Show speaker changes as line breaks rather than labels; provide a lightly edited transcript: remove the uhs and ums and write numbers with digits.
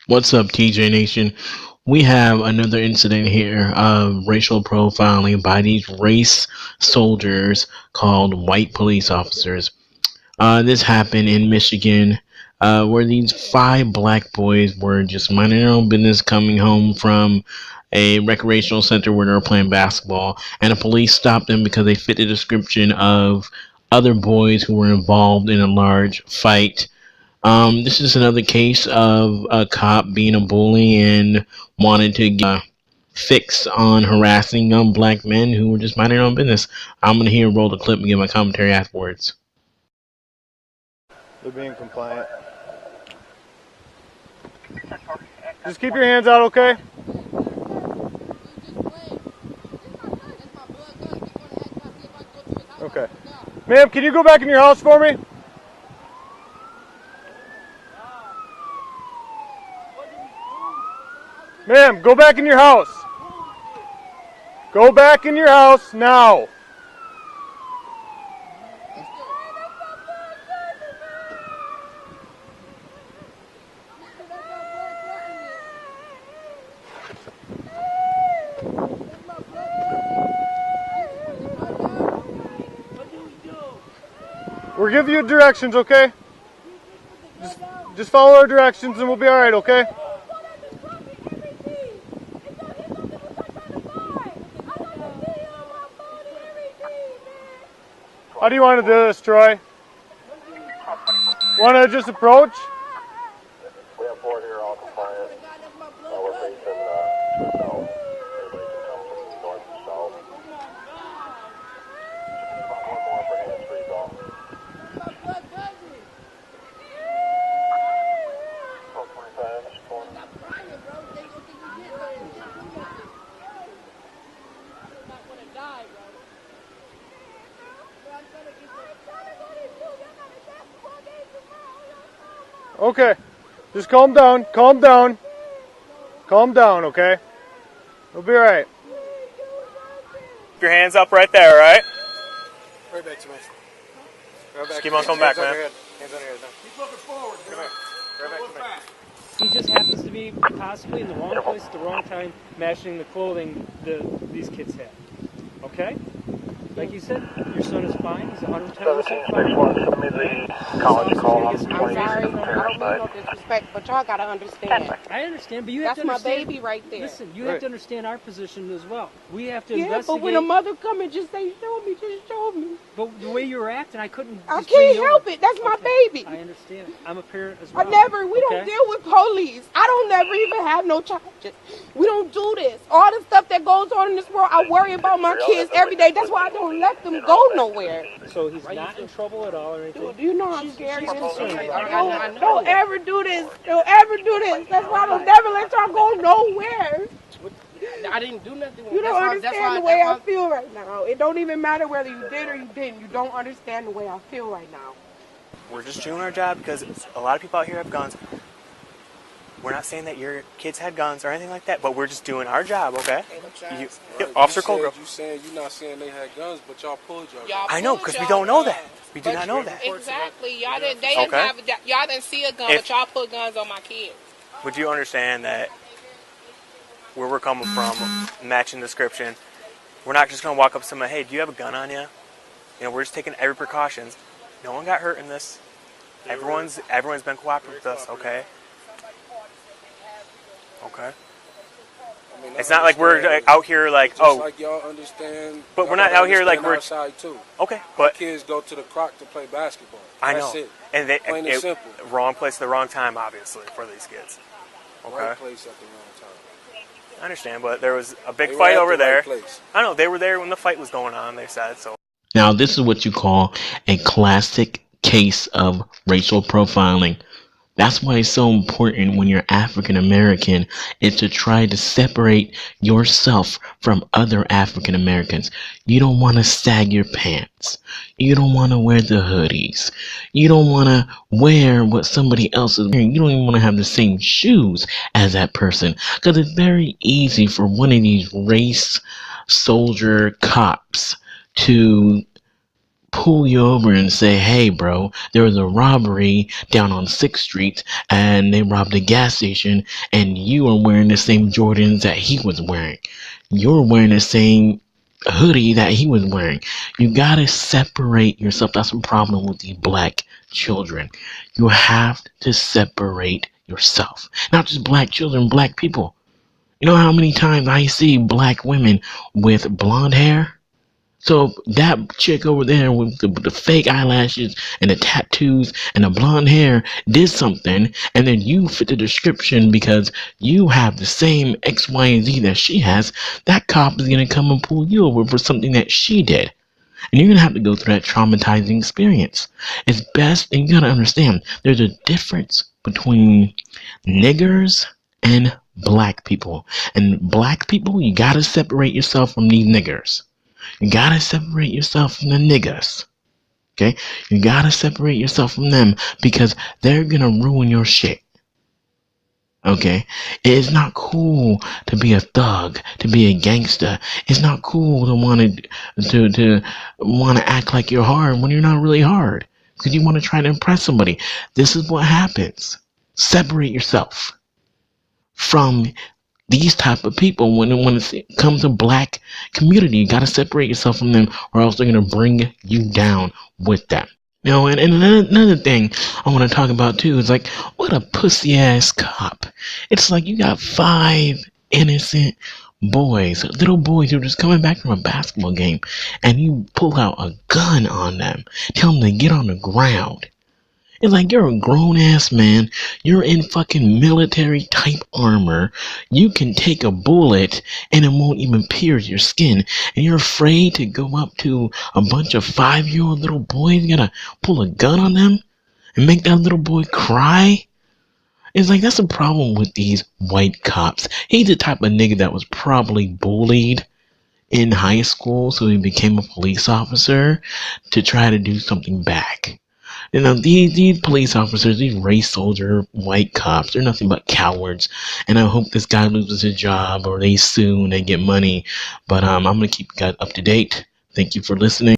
What's up, TJ Nation? We have another incident here of racial profiling by these race soldiers called white police officers. This happened in Michigan, where these five black boys were just minding their own business coming home from a recreational center where they were playing basketball, and the police stopped them because they fit the description of other boys who were involved in a large fight. This is another case of a cop being a bully and wanted to get fix on harassing young black men who were just minding their own business. I'm gonna hear roll the clip and give my commentary afterwards.
They're being compliant. Just keep your hands out, okay? Okay. Ma'am, can you go back in your house for me? Ma'am, go back in your house. Go back in your house now. We're giving you directions, okay? Just follow our directions and we'll be alright, okay? How do you want to do this, Troy? Want to just approach?
We have four here, all compliant. We're facing south. Everybody can come from north to south. One more for hands-free, though. Code 25, corner.
Okay. Just calm down. Calm down. Calm down, okay? We'll be alright. Keep your hands up right there, alright?
Right back to me. Right back
Just keep on coming back, man.
Hands on your head. Keep looking forward. Come here. Right back to me.
He just happens to be possibly in the wrong place at the wrong time, matching the clothing these kids have. Okay? Like you said, your son is fine. He's 110%
1761,
fine.
show me the college call on
I'm
26
I'm sorry, I
parent
don't mean
side.
no disrespect, but y'all gotta understand.
I understand, but you have
That's
to
my
understand.
baby right there.
Listen, you have to understand our position as well. We have to
Yeah,
investigate.
but when a mother come and just say, show me, just show me.
But the way you were acting, I couldn't.
I
just bring
can't
you
help
over.
it. That's my
Okay,
baby.
I understand it. I'm a parent as
We
well.
don't
okay?
deal with police. I don't never even have no charges. We don't do this. All the stuff that goes on in this world, I worry about my kids every day. That's why I don't let them go nowhere.
So he's not in trouble at all or anything.
Dude, you know I'm scared of this shit.
I know.
Don't ever do this. Don't ever do this. That's why I don't never let y'all go nowhere.
I didn't do nothing.
You don't understand the way I feel right now. It don't even matter whether you did or you didn't. You don't understand the way I feel right now.
We're just doing our job because a lot of people out here have guns. We're not saying that your kids had guns or anything like that, but we're just doing our job, okay? Officer Colgrove.
You saying you're not saying they had guns, but y'all pulled your
Y'all
I know,
pulled
because we
y'all
don't know
guns.
that. We do not know that.
Exactly. Y'all didn't.
Okay.
Y'all didn't see a gun,
If-
but y'all put guns on my kids.
Would you understand that where we're coming from, matching description, we're not just going to walk up to somebody, hey, do you have a gun on you? You know, we're just taking every precautions. No one got hurt in this. Everyone's been cooperative with us, okay? Okay.
I mean,
It's not like we're out here like,
just
oh,
like y'all understand.
But
y'all
we're not
gotta
out here like
understand
we're-
our side too.
okay,
Our
but
kids go to the Croc to play basketball.
I
That's
know.
it.
And they,
Plain and simple.
wrong place at the wrong time, obviously, for these kids. Okay.
Right place at the wrong time.
I understand, but there was a big
They were
fight
at
over
the
there.
right place.
I know, they were there when the fight was going on, they said, so.
Now, this is what you call a classic case of racial profiling. That's why it's so important when you're African American is to try to separate yourself from other African Americans. You don't want to sag your pants. You don't want to wear the hoodies. You don't want to wear what somebody else is wearing. You don't even want to have the same shoes as that person. Because it's very easy for one of these race soldier cops to pull you over and say, hey, bro, there was a robbery down on 6th Street and they robbed a gas station and you are wearing the same Jordans that he was wearing. You're wearing the same hoodie that he was wearing. You gotta separate yourself. That's a problem with the black children. You have to separate yourself. Not just black children, black people. You know how many times I see black women with blonde hair? So that chick over there with the fake eyelashes and the tattoos and the blonde hair did something, and then you fit the description because you have the same X, Y, and Z that she has. That cop is going to come and pull you over for something that she did. And you're going to have to go through that traumatizing experience. It's best, and you got to understand, there's a difference between niggers and black people. And black people, you got to separate yourself from these niggers. You gotta separate yourself from the niggas. Okay? You gotta separate yourself from them because they're gonna ruin your shit. Okay? It's not cool to be a thug, to be a gangster. It's not cool to wanna act like you're hard when you're not really hard. Because you want to try to impress somebody. This is what happens. Separate yourself from these type of people. When it comes to black community, you got to separate yourself from them, or else they're going to bring you down with them. You know, and another thing I want to talk about too is like, what a pussy ass cop. It's like you got 5 innocent boys, little boys who are just coming back from a basketball game, and you pull out a gun on them, tell them to get on the ground. It's like, you're a grown-ass man. You're in fucking military-type armor. You can take a bullet, and it won't even pierce your skin. And you're afraid to go up to a bunch of 5-year-old little boys. You gotta pull a gun on them and make that little boy cry? It's like, that's a problem with these white cops. He's the type of nigga that was probably bullied in high school, so he became a police officer to try to do something back. You know, these police officers, these race soldier white cops, they're nothing but cowards. And I hope this guy loses his job or they sue and they get money. But I'm going to keep you guys up to date. Thank you for listening.